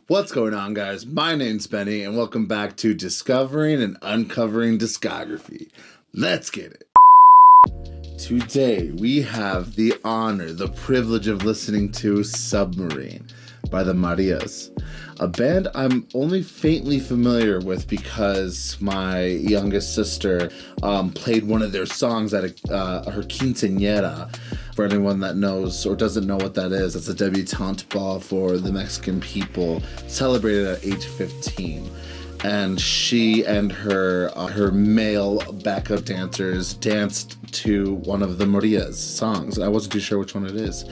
What's going on, guys? My name's Benny, and welcome back to Discovering and Uncovering Discography. Let's get it. Today, we have the honor, the privilege of listening to Submarine by the Marias, a band I'm only faintly familiar with because my youngest sister played one of their songs at her quinceañera. For anyone that knows or doesn't know what that is, it's a debutante ball for the Mexican people, celebrated at age 15. And she and her male backup dancers danced to one of the Marias songs. I wasn't too sure which one it is,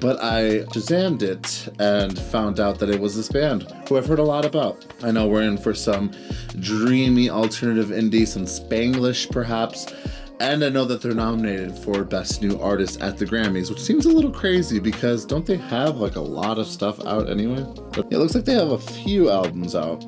but I Shazammed it and found out that it was this band who I've heard a lot about. I know we're in for some dreamy alternative indie, some Spanglish perhaps. And I know that they're nominated for Best New Artist at the Grammys, which seems a little crazy because don't they have like a lot of stuff out anyway? But it looks like they have a few albums out.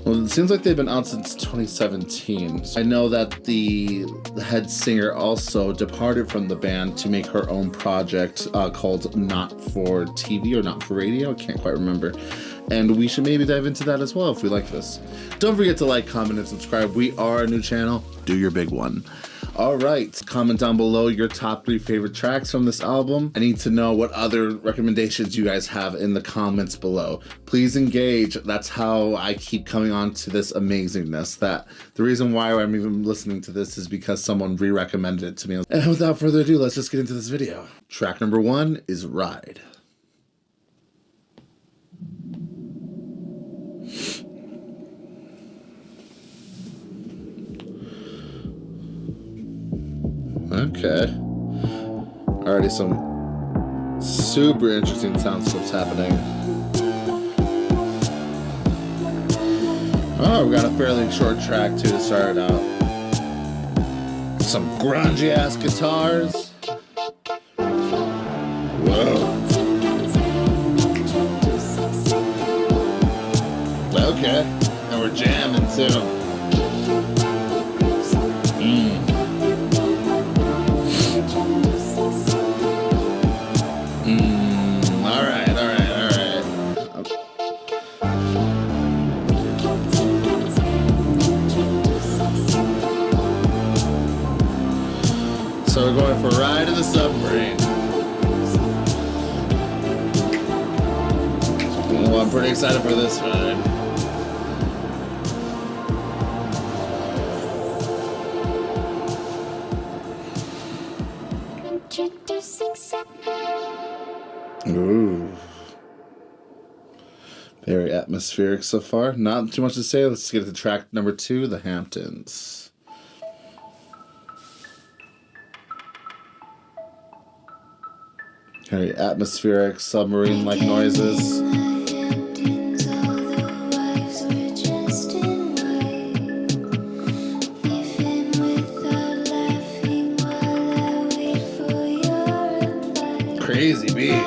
Well, it seems like they've been out since 2017. So I know that the head singer also departed from the band to make her own project called Not for TV or Not for Radio. I can't quite remember. And we should maybe dive into that as well if we like this. Don't forget to like, comment, and subscribe. We are a new channel. Do your big one. All right, comment down below your top 3 favorite tracks from this album. I need to know what other recommendations you guys have in the comments below. Please engage. That's how I keep coming on to this amazingness. That the reason why I'm even listening to this is because someone re-recommended it to me. And without further ado, let's just get into this video. Track number 1 is Ride. Okay. Already some super interesting soundscapes happening. Oh, we got a fairly short track too to start it out. Some grungy ass guitars. Whoa. Okay. And we're jamming too. So we're going for a ride in the submarine. Well, I'm pretty excited for this ride. Ooh. Very atmospheric so far. Not too much to say. Let's get to track number 2, the Hamptons. Very atmospheric, submarine-like noises. Crazy beat.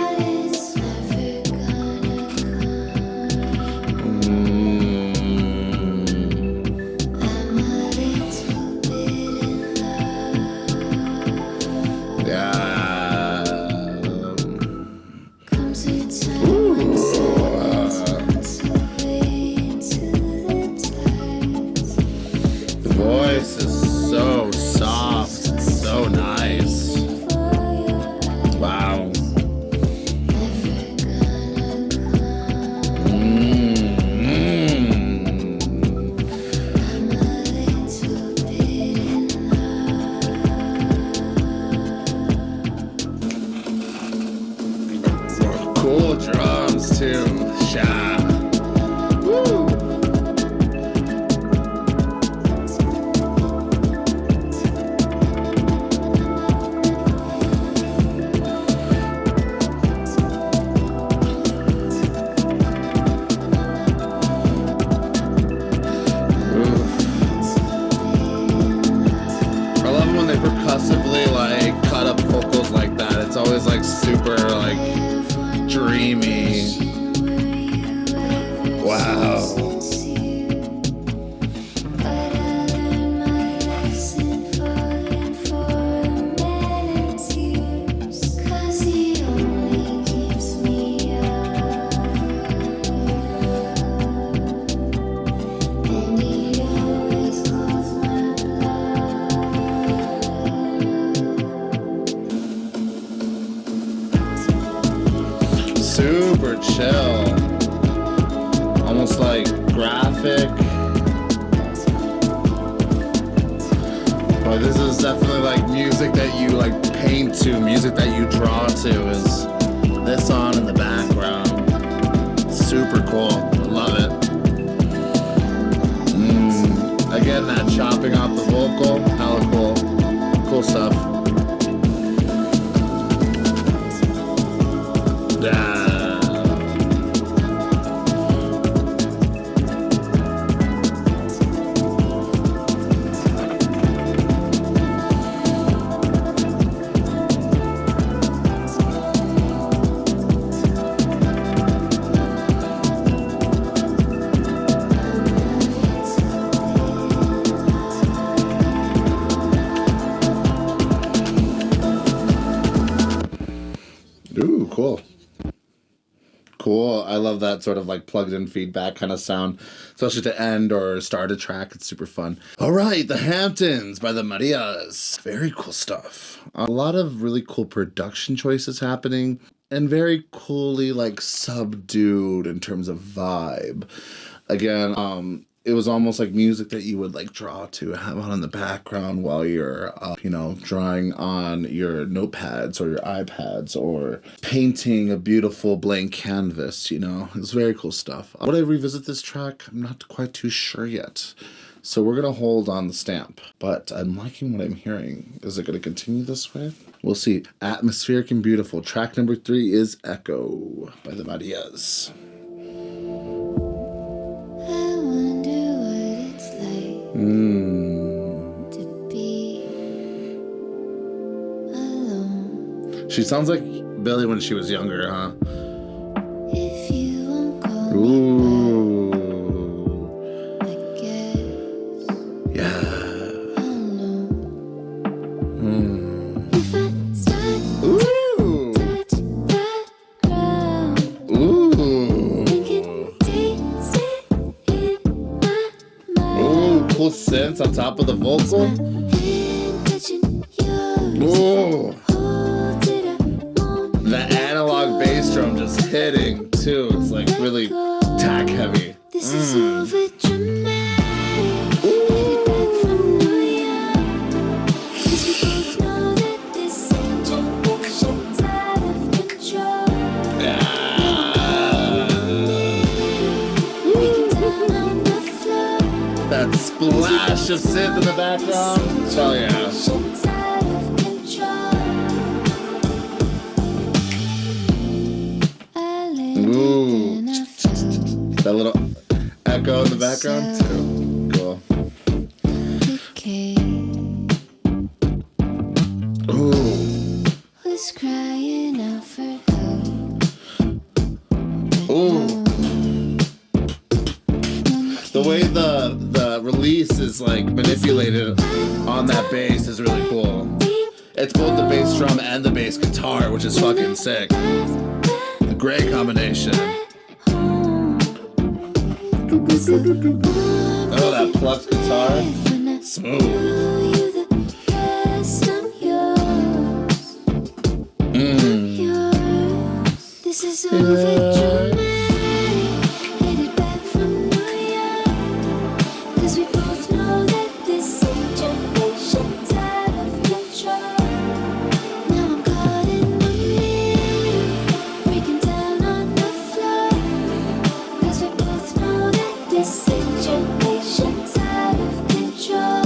Cool drums too. Sha. Woo. I love when they percussively like cut up vocals like that. It's always like super like dreamy. Wow. But this is definitely like music that you like paint to, music that you draw to. Is this on in the background? Super cool. I love it. Again, that chopping off the vocal, hella cool. Cool stuff. Yeah. Ooh, cool. Cool. I love that sort of like plugged in feedback kind of sound, especially to end or start a track. It's super fun. All right, the Hamptons by the Marias. Very cool stuff. A lot of really cool production choices happening and very coolly like subdued in terms of vibe. Again, it was almost like music that you would like draw to, have on in the background while you're, drawing on your notepads or your iPads or painting a beautiful blank canvas, It's very cool stuff. Would I revisit this track? I'm not quite too sure yet. So we're going to hold on the stamp, but I'm liking what I'm hearing. Is it going to continue this way? We'll see. Atmospheric and beautiful. Track number 3 is Echo by the Marias. To be alone. She sounds like Billie when she was younger, huh? If you won't call Ooh. me back, I guess Yeah. I'll know. If I start Ooh. to touch the ground, Ooh. I can taste it in my mind. Ooh, cool synths on top of the vocal. Hand touching yours. Ooh. Hold it up, won't The analog bass drum just hitting too. It's like really tack heavy. This is over dramatic. Headed back from New York. 'Cause we both know that this situation's out of control. Breaking down on the floor. That splash of synth in the background. Oh yeah. Situation's out of control. I landed Ooh. and I felt That little echo in the background too. Cool. decay. Ooh. Was crying out for help. Ooh. The way the release is like manipulated on that bass is really cool. It's both the bass drum and the bass guitar, which is fucking sick. A great combination. Oh, that plucked guitar. Smooth. This is over dramatic. Headed back from New York. 'Cause we both know that this situation's out of control. Now I'm caught in the middle, breaking down on the floor. 'Cause we both know that this situation's out of control.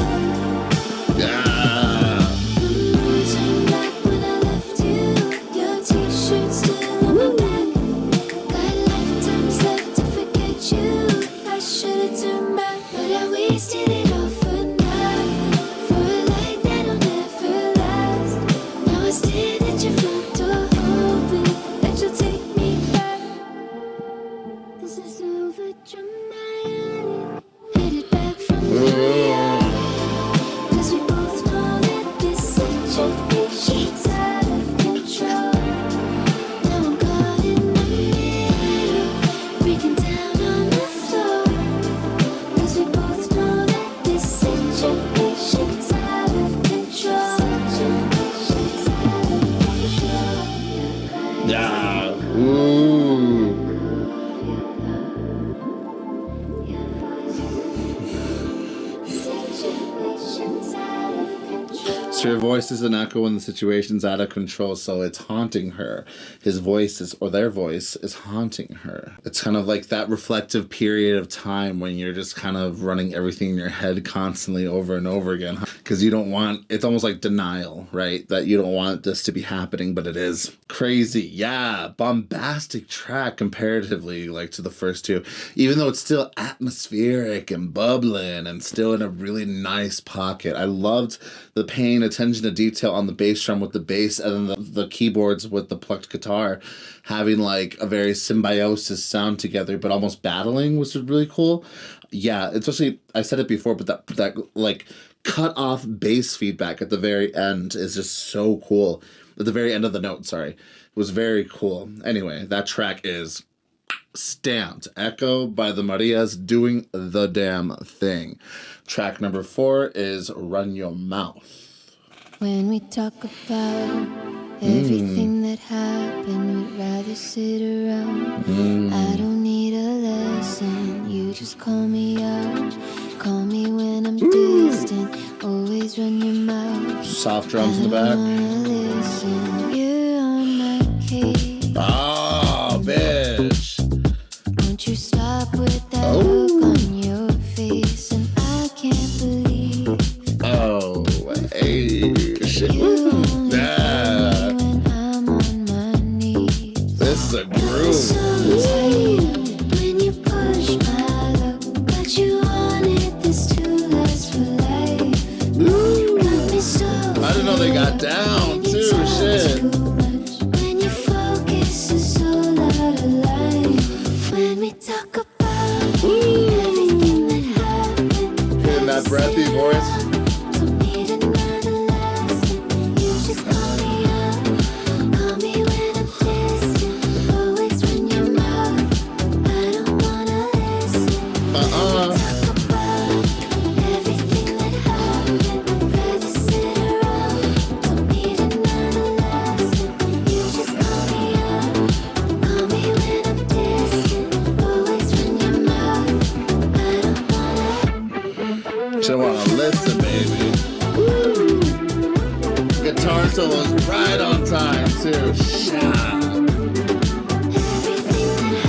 Yeah. The moon turned black when I left you. Your t-shirt still on my back. Got lifetimes left to forget you. I should've turned back, but I wasted it all for nothing. For a light that'll never last. Now I stand at your front door hoping that you'll take me back. This is over dramatic. Headed back from New York. 'Cause we both know that this situation's out of control. Now I'm caught in the middle, breaking down on the floor. 'Cause we both know that this situation's out of control. Situation's out of control. Yeah. Ooh. Situation's out of control. Her voice is an echo when the situation's out of control, so it's haunting her. His voice is, or their voice is haunting her. It's kind of like that reflective period of time when you're just kind of running everything in your head constantly over and over again. Because you don't want, it's almost like denial, right? That you don't want this to be happening, but it is. Crazy. Yeah. Bombastic track comparatively, like to the first two. Even though it's still atmospheric and bubbling and still in a really nice pocket. I loved the paying attention to detail on the bass drum with the bass and then the keyboards with the plucked guitar having like a very symbiosis sound together, but almost battling, which is really cool. Yeah, especially, I said it before, but that like cut off bass feedback at the very end is just so cool. At the very end of the note, sorry. It was very cool. Anyway, that track is stamped. Echo by the Marias, doing the damn thing. Track number 4 is Run Your Mouth. When we talk about everything that happened, we'd rather sit around. I don't need a lesson, you just call me out. Call me when I'm distant, always run your mouth. Soft drums in the back. Listen, you're on my case. Oh, bitch. Won't you stop with that look on your face? And I can't believe. Oh, hey, shit. Yeah. When I'm on my knees. This is a groove. So tired when you push my luck, but you wanted this to last for life. Got me so I didn't know they got down too. Shit. when your focus is all out of line. When we talk about everything that happened, Hearing that breathy voice. don't need another lesson. You just call me up, call me when I'm distant. Always run your mouth, I don't wanna listen. Talk about everything that happened, rather sit around. Don't need another lesson. You just call me when I'm distant. Always run your mouth, I don't wanna. She wanna listen, baby. Guitar solos right on time too. Shot. Everything that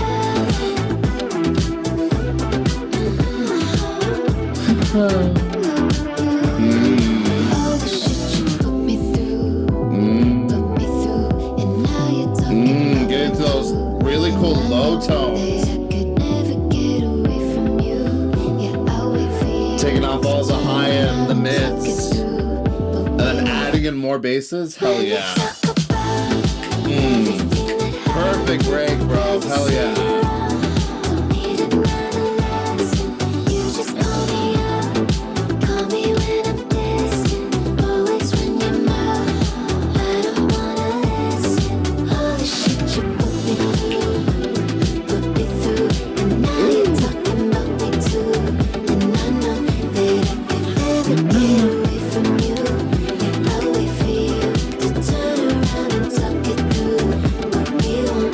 all the shit you put me through, and now you're talking Get into those really cool low tones. I could never get away from you. Yeah, I'll wait for you. Taking off all the high end, the mids, and then adding in more basses. Hell yeah. Perfect break, bro. Hell yeah. Don't need another lesson. You just call me up, call me when I'm distant. Always run your mouth, I don't wanna listen. All the shit you put me through, and now you're talking about me too. And I know that I could never get away from you. Yeah, I'll wait for you to turn around and talk it through. What we want.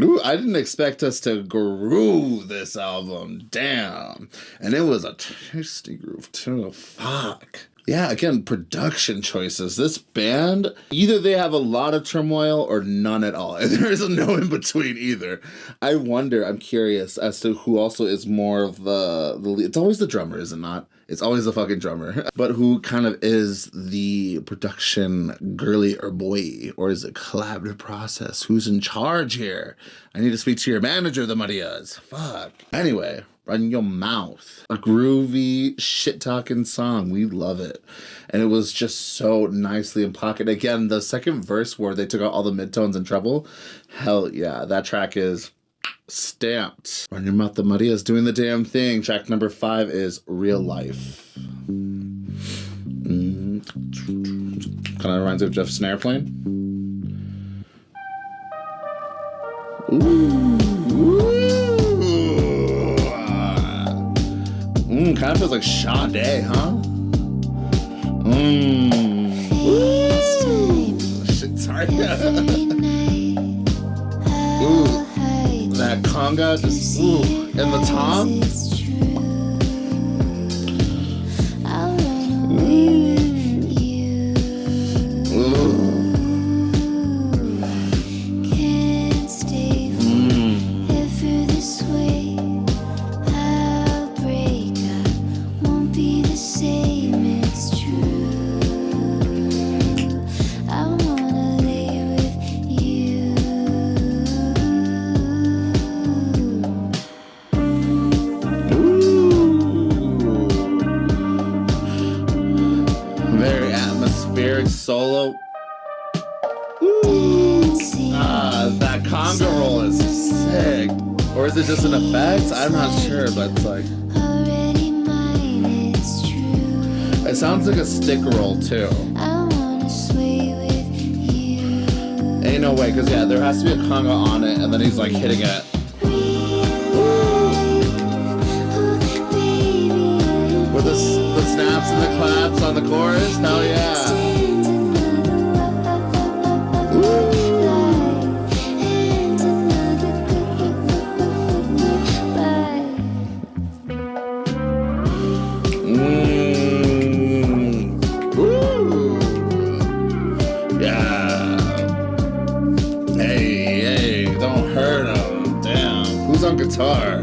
Ooh, I didn't expect us to groove this album. Damn. And it was a tasty groove too. Fuck. Yeah, again, production choices. This band, either they have a lot of turmoil or none at all. There's no in between either. I wonder, I'm curious as to who also is more of the lead. It's always the drummer, is it not? It's always the fucking drummer. But who kind of is the production girly or boy? Or is it collaborative process? Who's in charge here? I need to speak to your manager, the Marias. Fuck. Anyway, Run Your Mouth. A groovy, shit-talking song. We love it. And it was just so nicely in pocket. Again, the second verse where they took out all the midtones and treble. Hell yeah, that track is stamped. Run Your Mouth, the Marias doing the damn thing. Track number 5 is Real Life. Kind of reminds me of Jeff Snare playing. Kind of feels like Sade, huh? Shit, sorry. Ooh, that conga just, and the tom. solo. That conga roll is sick. Or is it just an effect? I'm not sure, but it's like. Already mine, it's true. It sounds like a stick roll too. I wanna sway with you. Ain't no way, because yeah, there has to be a conga on it, and then he's like hitting it. With the snaps and the claps on the chorus? Hell yeah. On guitar.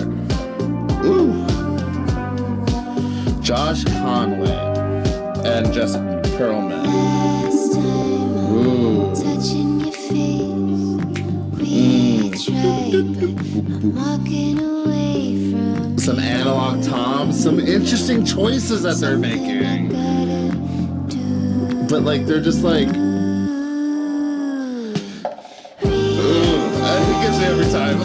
Ooh. Josh Conway and Jessica Perlman. Ooh. Touching your face. Walking away from Some analog toms, some interesting choices that they're making. But like they're just like it gets me every time.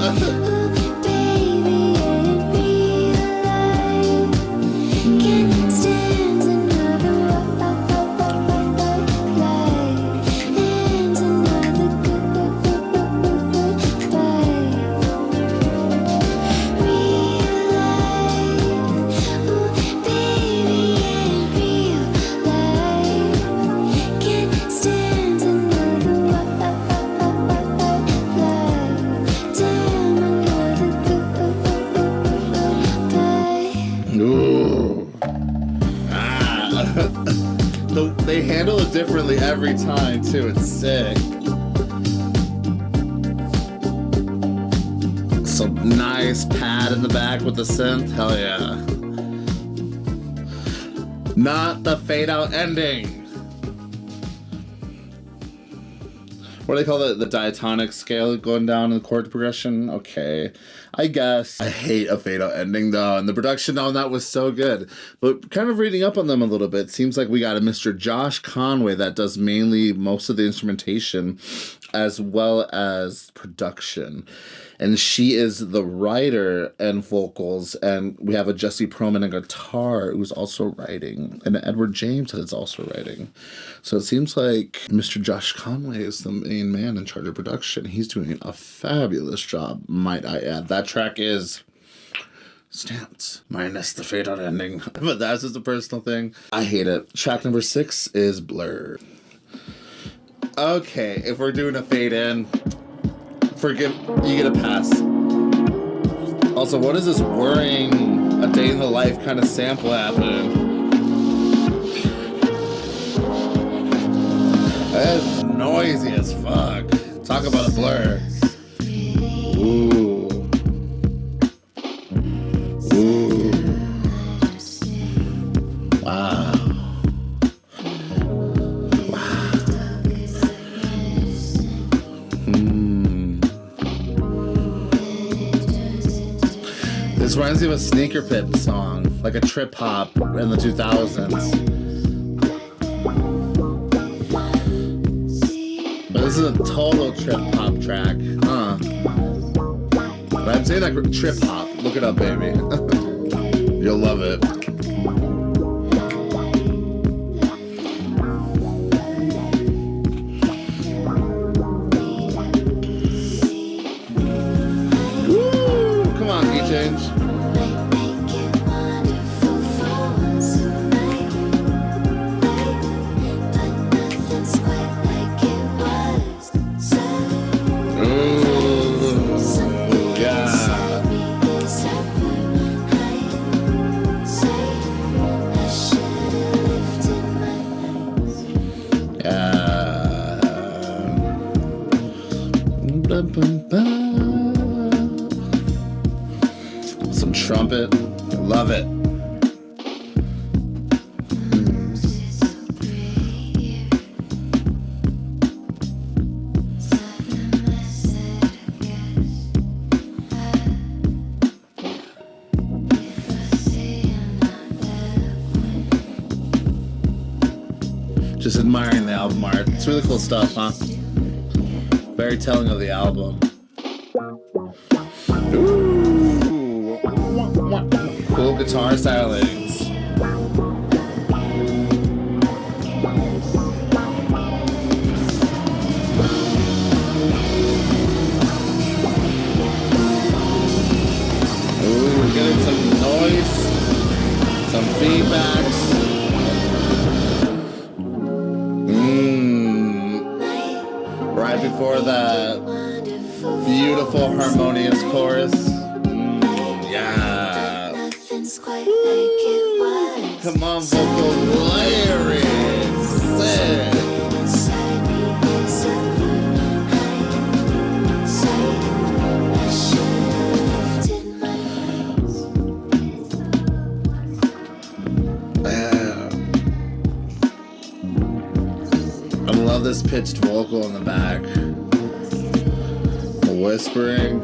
They handle it differently every time too. It's sick. Some nice pad in the back with the synth. Hell yeah. Not the fade out ending. What do they call the diatonic scale going down in the chord progression? Okay, I guess. I hate a fade out ending though, and the production on that was so good. But kind of reading up on them a little bit, seems like we got a Mr. Josh Conway that does mainly most of the instrumentation as well as production. And she is the writer and vocals, and we have a Jesse Perlman on guitar who's also writing, and Edward James that is also writing. So it seems like Mr. Josh Conway is the main man in charge of production. He's doing a fabulous job, might I add. That track is stamped, minus the fade out ending, but that's just a personal thing. I hate it. Track number 6 is Blur. Okay, if we're doing a fade in, forgive, you get a pass. Also, what is this whirring, a day in the life kind of sample happening? That's noisy as fuck. Talk about a blur. Ooh. Ooh. Wow. This reminds me of a Sneaker Pit song, like a trip hop in the 2000s. But this is a total trip hop track, huh? But I'm saying like trip hop. Look it up, baby. You'll love it. Woo! Come on, E-Change. Some trumpet, love it. Just admiring the album art. It's really cool stuff, huh? Very telling of the album. Ooh. Cool guitar stylings. Ooh, we're getting some noise, some feedbacks. Right before that beautiful harmonious chorus. Yeah. Come on, vocal lyrics. Sick. I love this pitched vocal in the back. The whispering.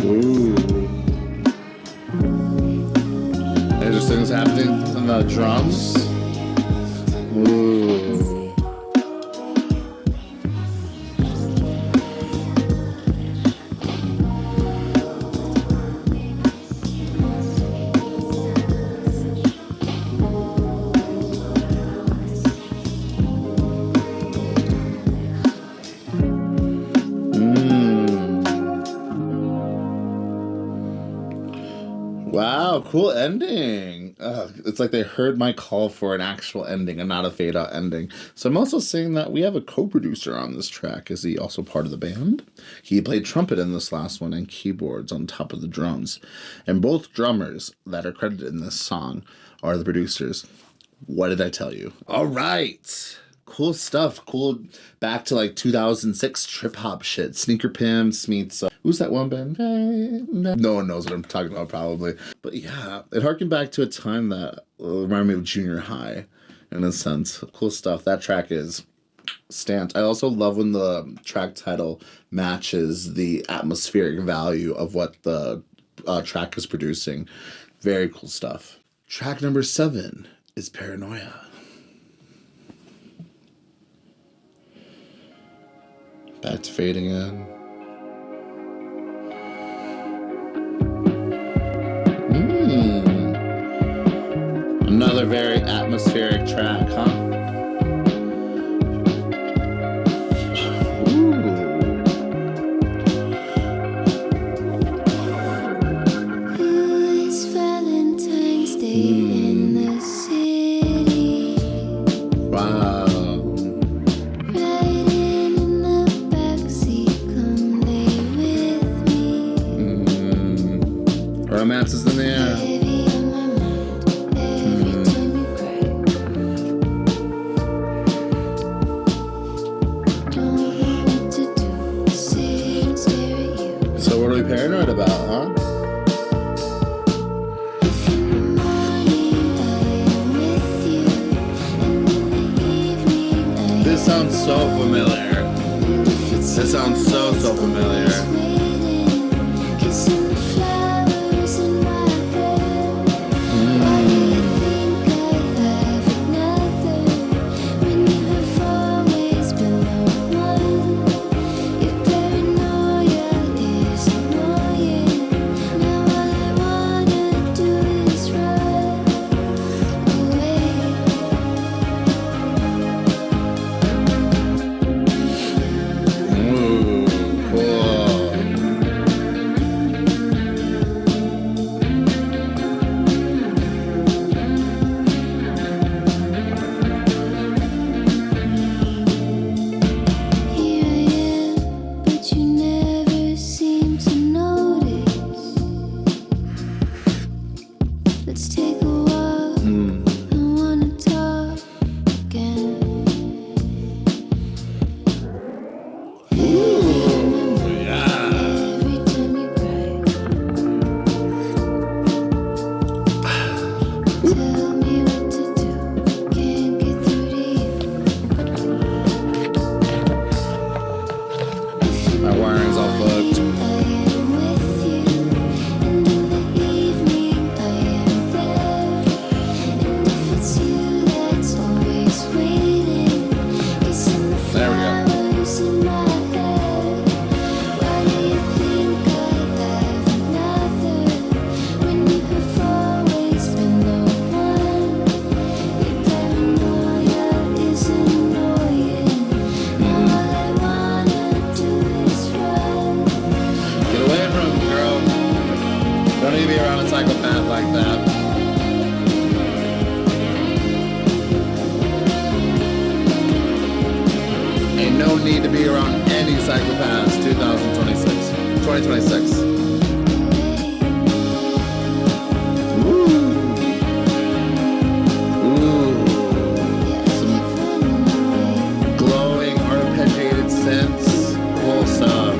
Ooh. There's things happening in the drums. Ooh. Wow, cool ending. It's like they heard my call for an actual ending and not a fade out ending. So I'm also saying that we have a co-producer on this track. Is he also part of the band? He played trumpet in this last one and keyboards on top of the drums. And both drummers that are credited in this song are the producers. What did I tell you? All right. Cool stuff. Cool back to like 2006 trip hop shit. Sneaker Pimps meets who's that one band? No one knows what I'm talking about probably. But yeah, it harkened back to a time that reminded me of junior high in a sense. Cool stuff. That track is stamped. I also love when the track title matches the atmospheric value of what the track is producing. Very cool stuff. Track number 7 is Paranoia. Back to fading in. Another very atmospheric track, huh? It's Valentine's Day in the city. Wow. Romance is in the air. So what are we paranoid about, huh? This sounds so familiar. This sounds so familiar. the past, 2026. 2026. Glowing, arpeggiated synths. Cool stuff.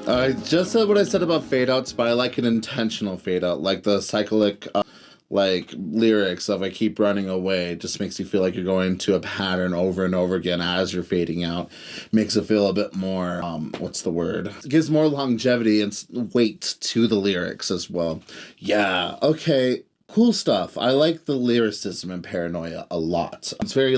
I just said what I said about fade outs, but I like an intentional fade out, like the cyclic, like lyrics of "I keep running away." It just makes you feel like you're going to a pattern over and over again as you're fading out. Makes it feel a bit more, what's the word? It gives more longevity and weight to the lyrics as well. Yeah, okay. Cool stuff. I like the lyricism in Paranoia a lot. It's very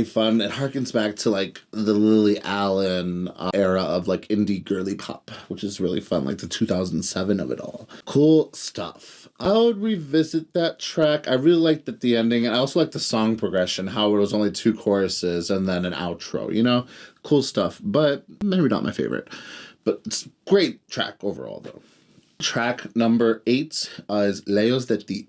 fun. It harkens back to like the Lily Allen era of like indie girly pop, which is really fun, like the 2007 of it all. Cool stuff. I would revisit that track. I really liked the ending, and I also like the song progression, how it was only 2 choruses and then an outro, you know? Cool stuff, but maybe not my favorite. But it's a great track overall though. Track number 8 is Laos de Ti.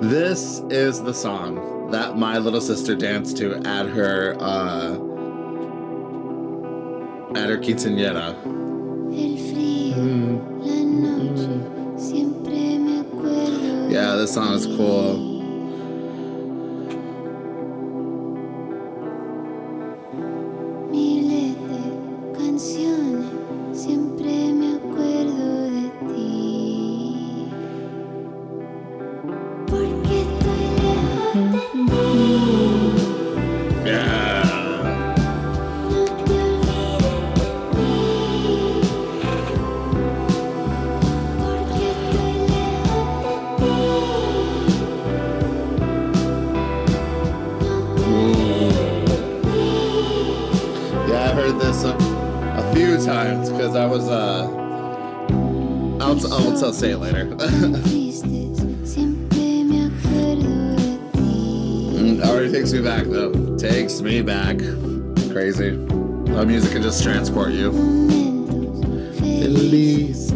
This is the song that my little sister danced to at her quinceañera. Yeah, this song is cool. A few times because I was I'll say it later. Already takes me back though. Takes me back. Crazy. How music can just transport you. Feliz.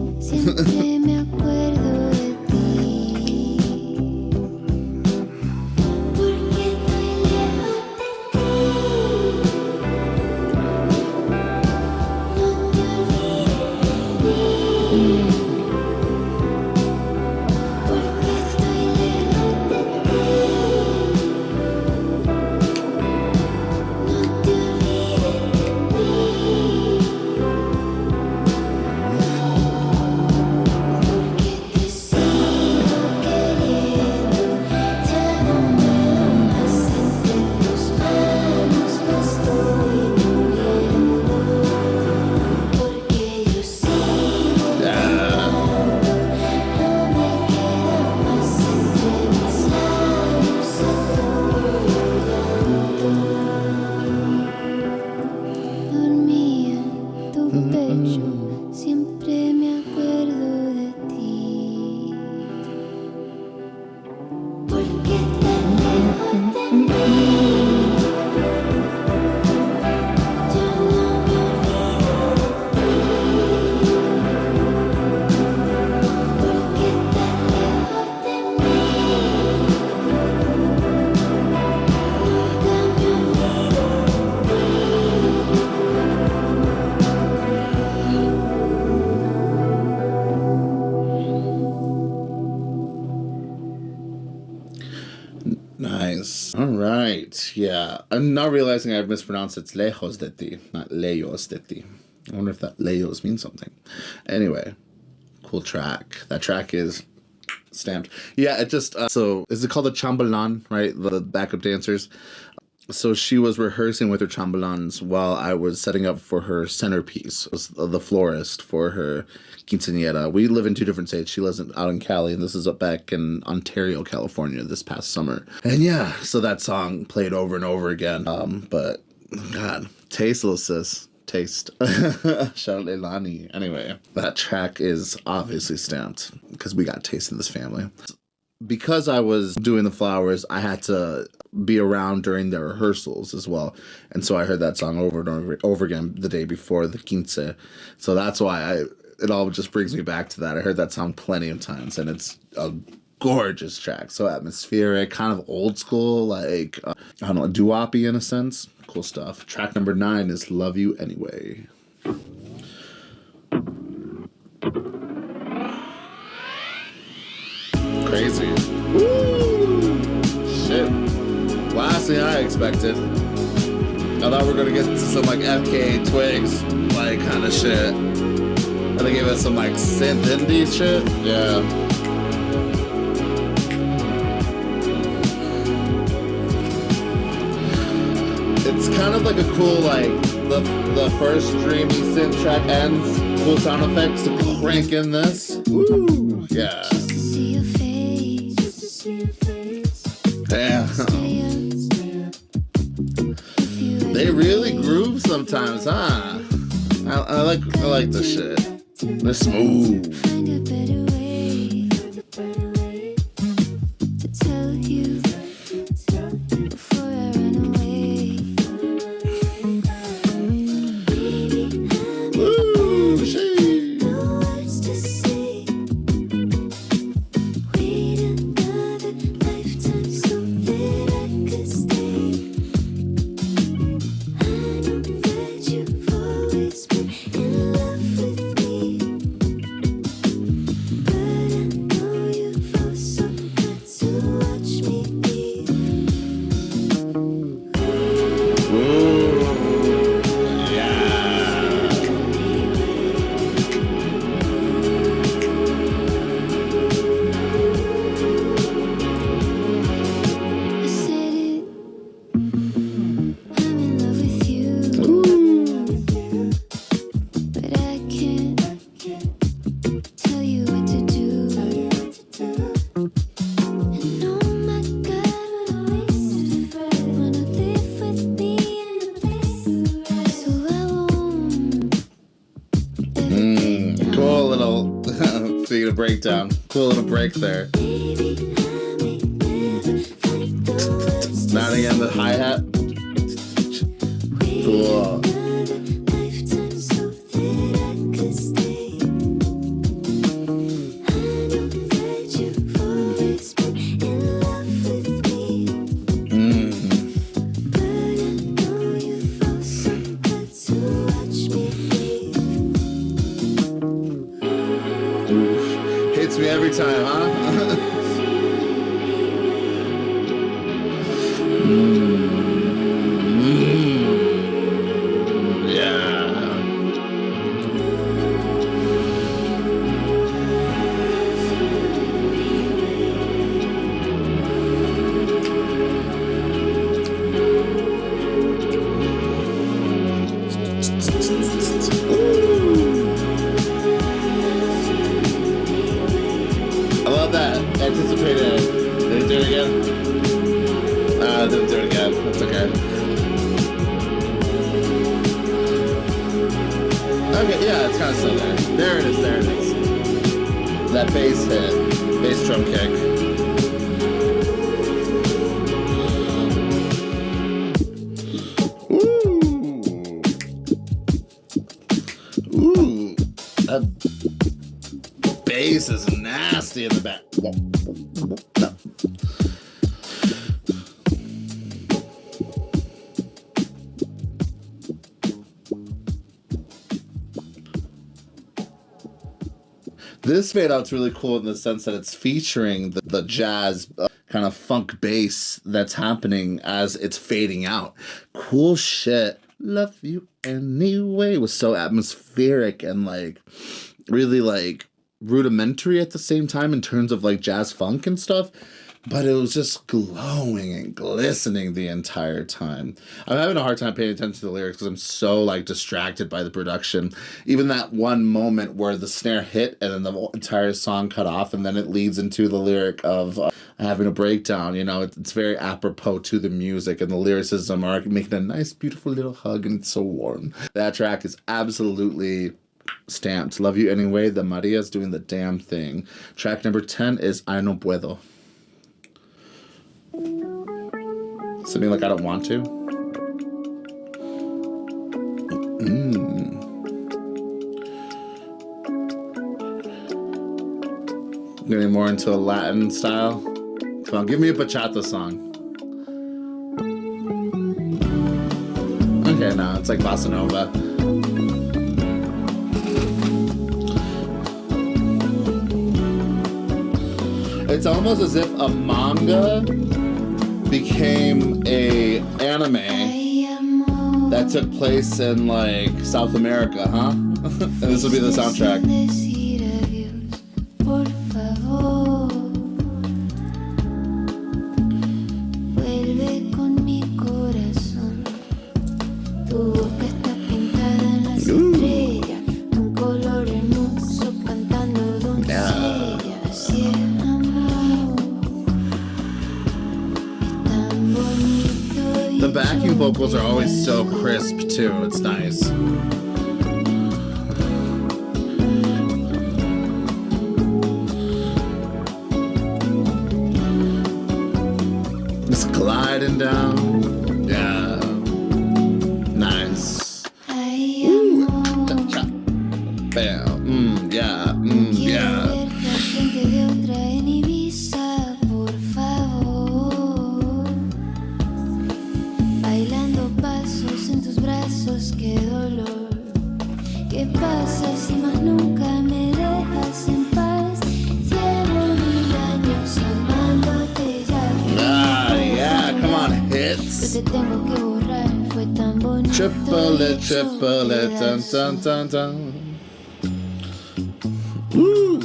Nice. All right. Yeah. I'm now realizing I've mispronounced it's lejos de ti, not lejos de ti. I wonder if that lejos means something. Anyway, cool track. That track is stamped. Yeah, it just, so is it called the chambalan, right? The backup dancers. So she was rehearsing with her chambelans while I was setting up for her centerpiece, was the florist for her quinceañera. We live in 2 different states. She lives out in Cali, and this is up back in Ontario, California, this past summer. And yeah, so that song played over and over again. But God, tasteless, sis. Taste. Shout out Leilani. Anyway, that track is obviously stamped because we got taste in this family. Because I was doing the flowers, I had to be around during the rehearsals as well. And so I heard that song over and over again the day before the quince. So that's why it all just brings me back to that. I heard that song plenty of times, and it's a gorgeous track. So atmospheric, kind of old school, like, I don't know, doo-woppy in a sense. Cool stuff. Track number 9 is Love You Anyway. Crazy. Woo! Shit. Last thing I expected. I thought we were gonna get to some like FKA Twigs like kind of shit. And they gave us some like synth indie shit. Yeah. It's kind of like a cool like the first dreamy synth track ends. Cool sound effects to crank in this. Woo! Yeah. Damn. They really groove sometimes, huh? I like this shit. They're smooth. Speaking of breakdown, cool little break there. Not again the hi-hat. Cool. Hits me every time, huh? Yeah. I love that. Anticipated. Did it do it again? Didn't do it again. That's okay. Okay, yeah, it's kind of still there. There it is, there it is. That bass hit. Bass drum kick. Ooh. That bass is nasty in the back. No. This fade out's really cool in the sense that it's featuring the jazz kind of funk bass that's happening as it's fading out. Cool shit. Love You Anyway was so atmospheric and like really like rudimentary at the same time in terms of like jazz funk and stuff. but it was just glowing and glistening the entire time. I'm having a hard time paying attention to the lyrics because I'm so like distracted by the production. Even that one moment where the snare hit and then the entire song cut off, and then it leads into the lyric of having a breakdown. You know, it's very apropos to the music, and the lyricism are making a nice, beautiful little hug, and it's so warm. That track is absolutely stamped. Love You Anyway. The Maria's doing the damn thing. Track number 10 is I No Puedo. Something like I don't want to. Getting more into a Latin style. Come on, give me a bachata song. Okay, no, it's like bossa nova. It's almost as if a manga became a anime that took place in like South America, huh? And this will be the soundtrack. The backing vocals are always so crisp too. It's nice. Just gliding down. Yeah. Nice. Ooh. Cha-cha. Bam. Yeah. Yeah. Triplet, dun dun dun dun. Woo!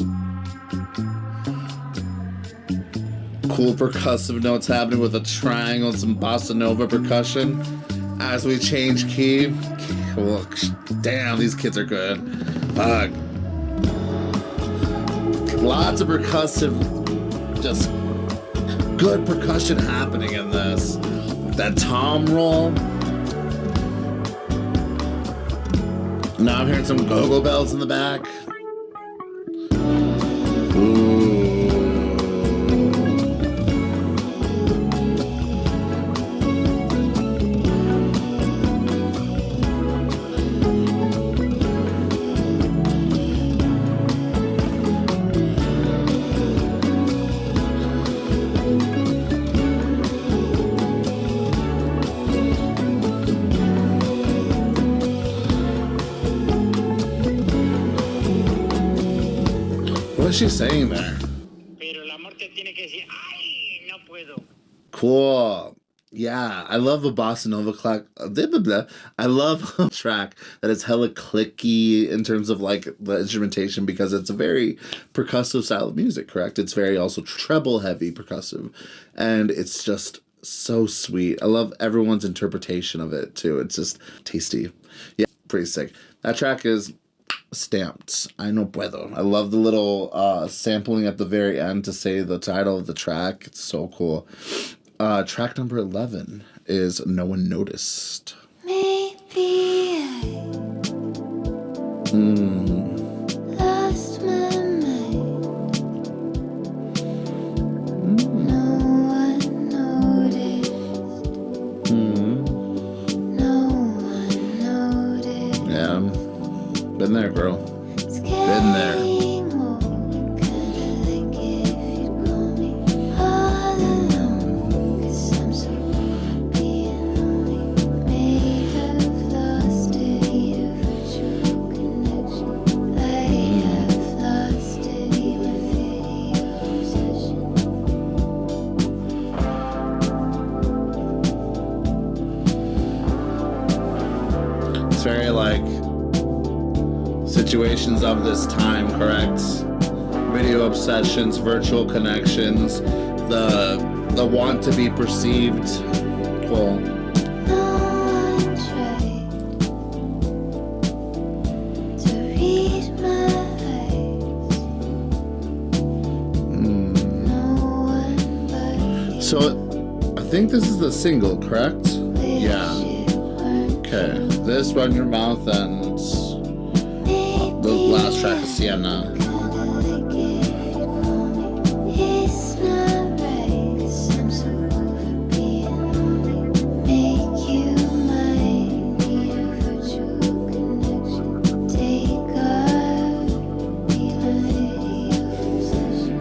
Cool percussive notes happening with a triangle and some bossa nova percussion as we change key. Look, damn, these kids are good. Fuck. Lots of percussive, just good percussion happening in this. That tom roll. Now I'm hearing some go-go bells in the back. Ooh. What is she saying there? Cool. Yeah, I love a bossa nova clack. I love a track that is hella clicky in terms of like the instrumentation because it's a very percussive style of music, correct? It's very also treble heavy percussive, and it's just so sweet. I love everyone's interpretation of it too. It's just tasty. Yeah, pretty sick. That track is stamped. I No Puedo. I love the little sampling at the very end to say the title of the track. It's so cool. Track number 11 is No One Noticed. Maybe I lost my mind. No one noticed. No one noticed. Yeah. Been there, girl. Been there. It's very like situations of this time, correct? Video obsessions, virtual connections, the want to be perceived. Cool. No one tried to read my eyes. No one but you. So I think this is the single, correct? Yeah. Wish it weren't Okay. This, Run Your Mouth, and the last track is Sienna. It's not right, 'cause I'm so over being lonely. Make you mine, need a virtual connection. Take off, be my video obsession.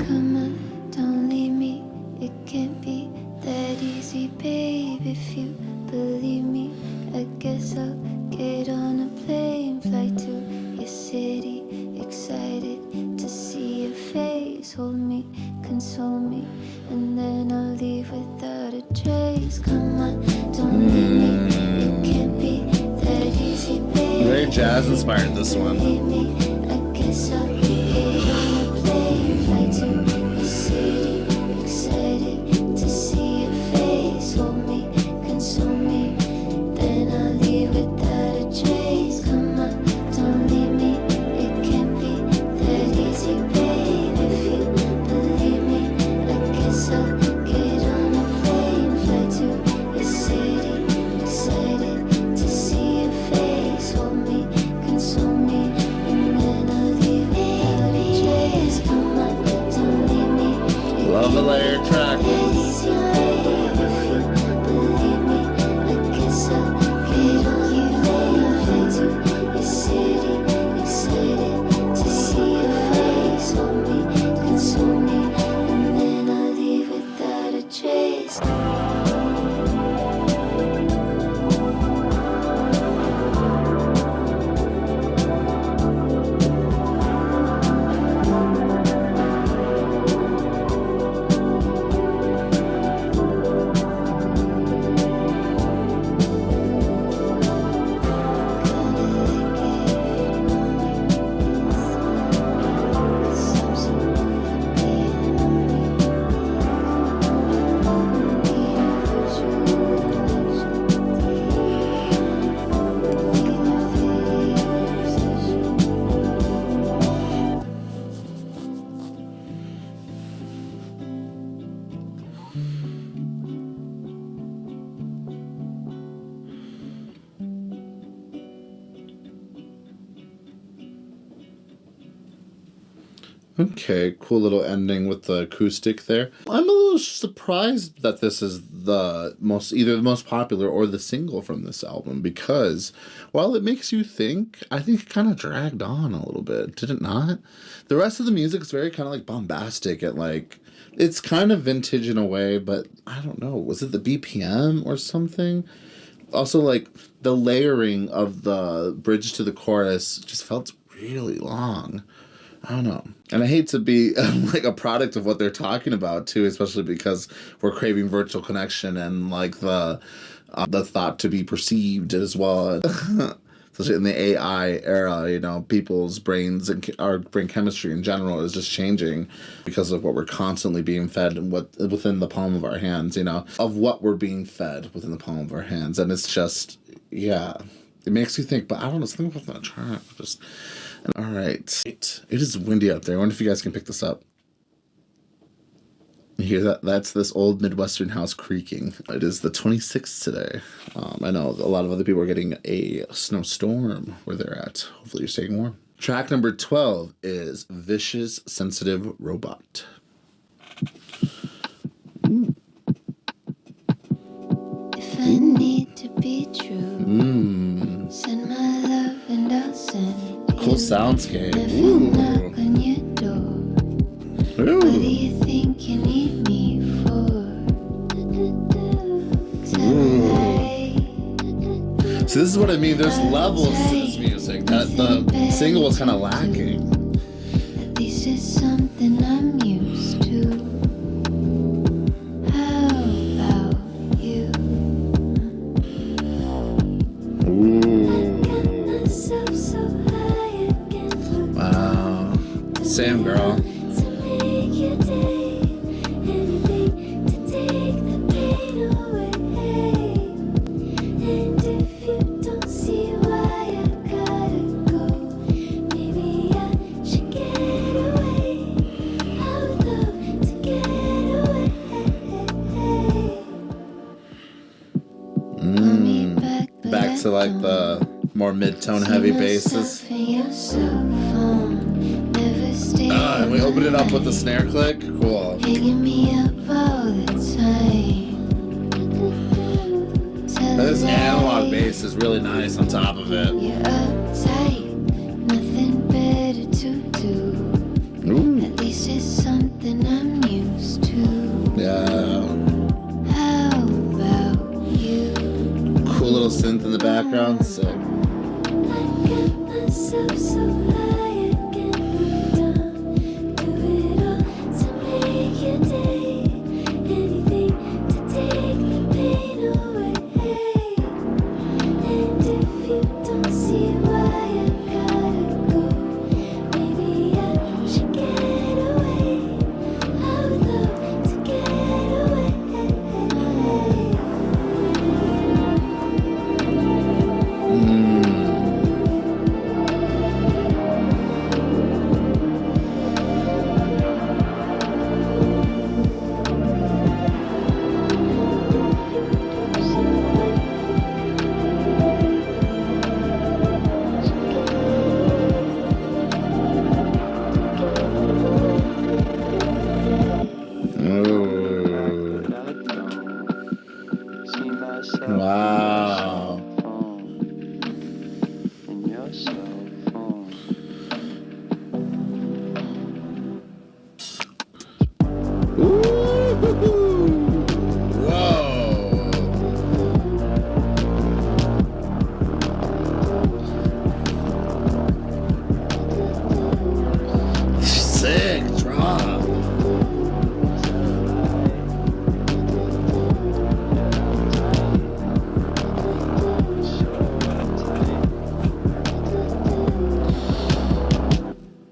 Come on, don't leave me. It can't be that easy, babe. If you believe me, I guess I'll get on a plane, fly to your city, excited to see your face. Hold me, console me, and then I'll leave without a trace. Come on, don't leave me. It can't be that easy, babe. Very jazz inspired, this one. Believe me, I guess I'll get on a plane, fly to your city, excited to see your face. Hold me, console me, then I'll leave without a trace. Come on, don't leave me. It can't be that easy, babe. If you believe me, I guess I'll get on a plane, fly to your city, excited to see your face. Hold me, console me, and then I'll leave without a trace. Come on, don't leave me. Love a layered track. That easy, babe. If you believe me, I guess I'll get on a plane, fly to your city, excited to see your face. Hold me, console me, and then I'll leave without a trace. Okay, cool little ending with the acoustic there. I'm a little surprised that this is either the most popular or the single from this album, because while it makes you think, I think it kind of dragged on a little bit, did it not? The rest of the music is very kind of like bombastic and like, it's kind of vintage in a way, but I don't know, was it the BPM or something? Also, like, the layering of the bridge to the chorus just felt really long. I don't know. And I hate to be like a product of what they're talking about too, especially because we're craving virtual connection and like the thought to be perceived as well. Especially in the AI era, you know, people's brains and our brain chemistry in general is just changing because of what we're constantly being fed and what within the palm of our hands, you know, of what we're being fed within the palm of our hands. And it's just, yeah, it makes you think, but I don't know, something about that track. Just, all right. It is windy out there. I wonder if you guys can pick this up. You hear that? That's this old Midwestern house creaking. It is the 26th today. I know a lot of other people are getting a snowstorm where they're at. Hopefully you're staying warm. Track number 12 is Vicious Sensitive Robot. If I need to be true, send my love and I'll send you. Cool soundscape. If I knock on your door, what do you think you need me for? 'Cause I like So this is what I mean. There's levels to this music that the single was kind of lacking. at least it's something I'm used to. How about you? Got myself so high I can't look Wow. Same girl. to make you Back to like the more mid-tone heavy basses. And we open it up with the snare click. Cool. And this analog bass is really nice on top of it. Ooh. At least it's something I'm used to. Yeah. How about you? Cool little synth in the background. Sick. I get myself so high, I can't put down. Do it all to make your day. Anything to take the pain away. And if you don't see why I gotta go, maybe I should get away. I would love to get away. Wow. Sick drop.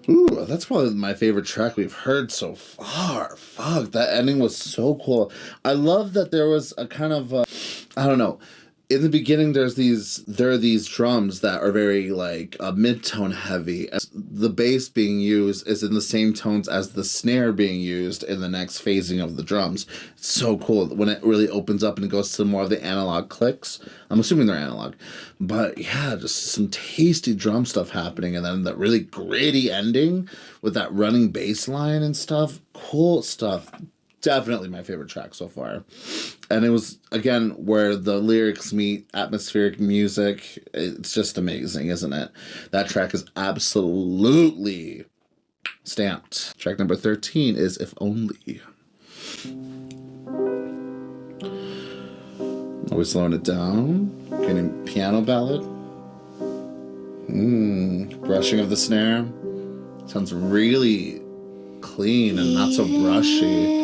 Ooh, that's probably my favorite track we've heard so far. Fuck, that ending was so cool. I love that there was a kind of, I don't know. In the beginning, there are these drums that are very like mid-tone heavy. The bass being used is in the same tones as the snare being used in the next phasing of the drums. It's so cool when it really opens up and it goes to more of the analog clicks. I'm assuming they're analog, but yeah, just some tasty drum stuff happening, and then that really gritty ending with that running bass line and stuff. Cool stuff. Definitely my favorite track so far. And it was, again, where the lyrics meet atmospheric music. It's just amazing, isn't it? That track is absolutely stamped. Track number 13 is If Only. Are we slowing it down? Getting piano ballad. Brushing of the snare. Sounds really clean and not so brushy.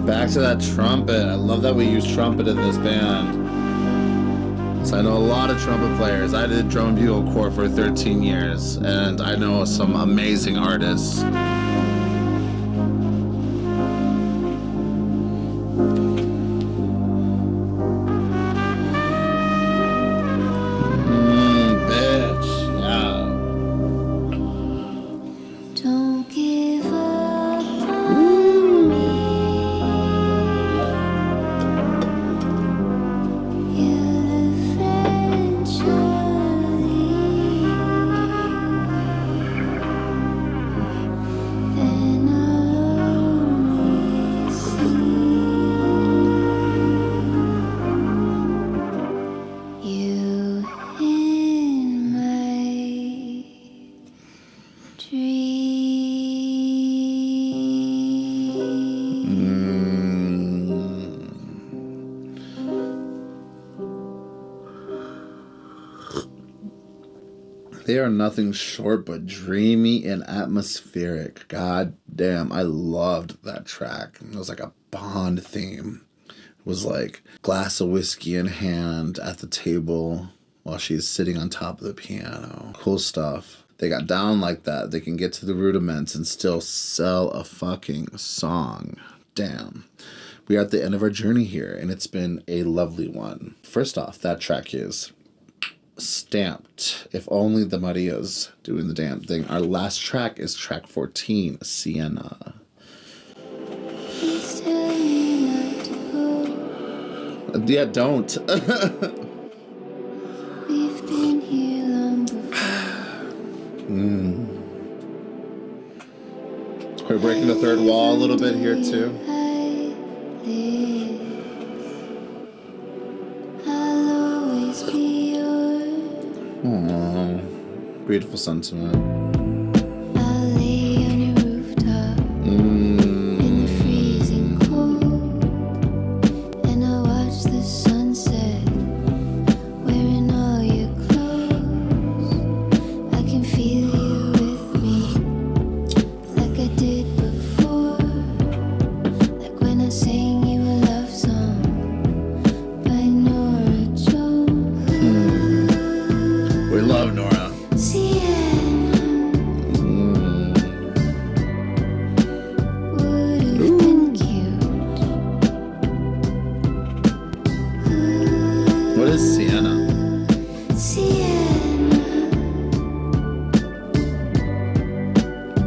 Back to that trumpet. I love that we use trumpet in this band. So I know a lot of trumpet players. I did drum and bugle corps for 13 years, and I know some amazing artists. They are nothing short but dreamy and atmospheric. God damn, I loved that track. It was like a Bond theme. It was like glass of whiskey in hand at the table while she's sitting on top of the piano. Cool stuff. They got down like that. They can get to the rudiments and still sell a fucking song. Damn. We are at the end of our journey here, and it's been a lovely one. First off, that track is stamped. If only the Maria's doing the damn thing. Our last track is track 14, Sienna. Please tell me not to go. Yeah, don't. We've been here long before. We're breaking the third wall a little bit here too. I'll always be yours. Aww, beautiful sentiment. I'll lay on your rooftop in the freezing cold, and I'll watch the sunset wearing all your clothes. I can feel you with me like I did before, like when I sang you a love song by Nora Jones. We love Nora. Sienna would have been cute. What is Sienna? Sienna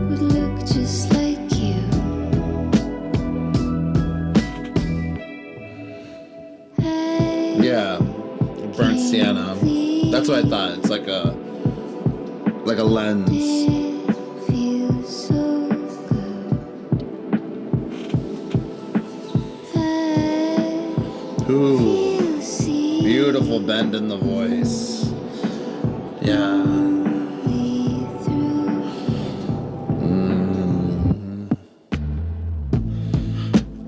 would look just like you. Yeah, burnt sienna. That's what I thought. It's like a lens. It feels so good. Ooh, Feel see beautiful bend in the voice. Yeah. me through.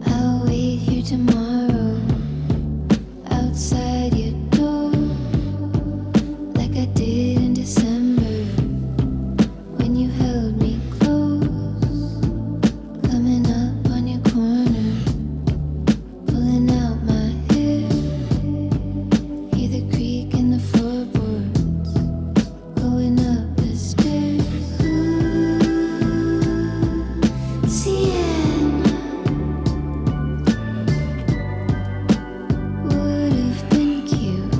I'll wait here tomorrow outside your door, like I did in December when you held me close, coming up on your corner, pulling out my hair, hear the creak in the floorboards, going up the stairs. Sienna would have been cute.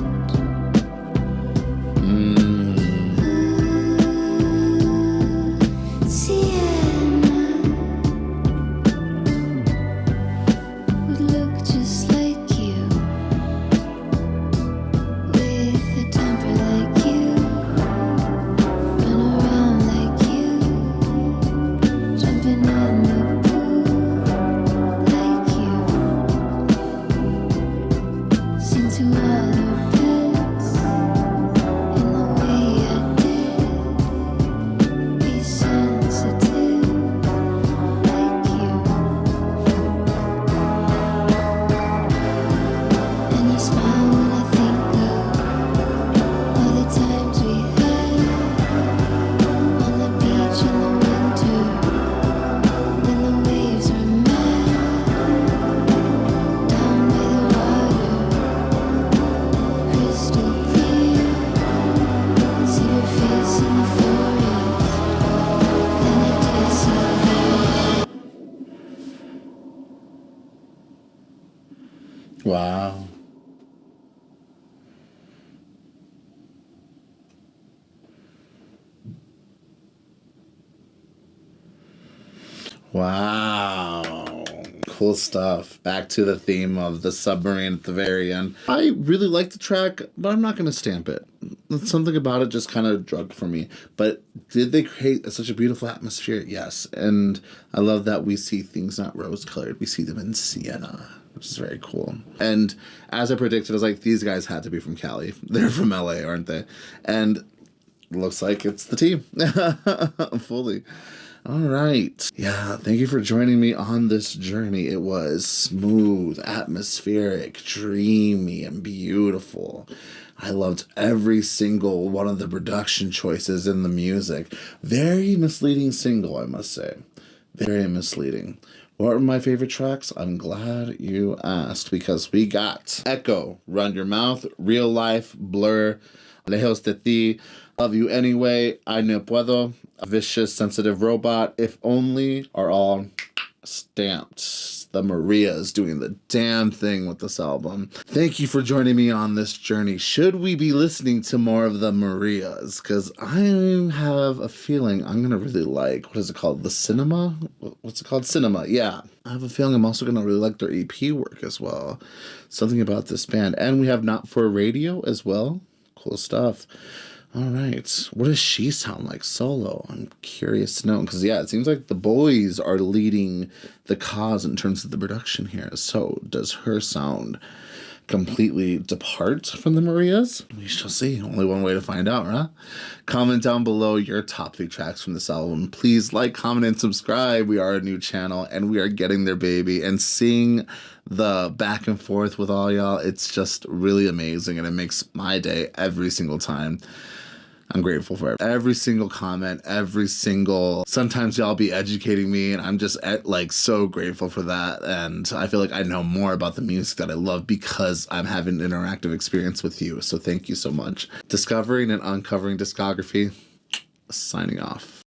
Sienna would look just like you, with a temper like you, run around like you, jumping in the pool like you, sing to all her pets in the way I did, be sensitive like you, and I smile when I think of all the times we had on the beach in the winter when the waves were mad, down by the water, crystal clear. See your face in the forest, then it disappeared. Wow. Wow. Cool stuff. Back to the theme of the submarine at the very end. I really like the track, but I'm not going to stamp it. Something about it just kind of drug for me. But did they create such a beautiful atmosphere? Yes. And I love that we see things not rose-colored. We see them in sienna, which is very cool. And as I predicted, I was like, these guys had to be from Cali. They're from LA, aren't they? And looks like it's the team. Fully. All right. Yeah, thank you for joining me on this journey. It was smooth, atmospheric, dreamy, and beautiful. I loved every single one of the production choices in the music. Very misleading single, I must say. Very misleading. What are my favorite tracks? I'm glad you asked, because we got Echo, Run Your Mouth, Real Life, Blur, Lejos de Ti, Love You Anyway, I No Puedo, Vicious, Sensitive Robot, If Only are all stamped. The Marias doing the damn thing with this album. Thank you for joining me on this journey. Should we be listening to more of the Marias? Because I have a feeling I'm going to really like, what is it called? The Cinema? What's it called? Cinema, yeah. I have a feeling I'm also going to really like their EP work as well. Something about this band. And we have Not For Radio as well. Cool stuff. All right. What does she sound like solo? I'm curious to know. Because, yeah, it seems like the boys are leading the cause in terms of the production here. So, does her sound completely depart from the Marias? We shall see. Only one way to find out, huh? Comment down below your top 3 tracks from this album. Please like, comment, and subscribe. We are a new channel, and we are getting there, baby. And seeing the back and forth with all y'all, it's just really amazing, and it makes my day every single time. I'm grateful for every single comment, every single, sometimes y'all be educating me, and I'm just like so grateful for that. And I feel like I know more about the music that I love because I'm having an interactive experience with you. So thank you so much. Discovering and uncovering discography, signing off.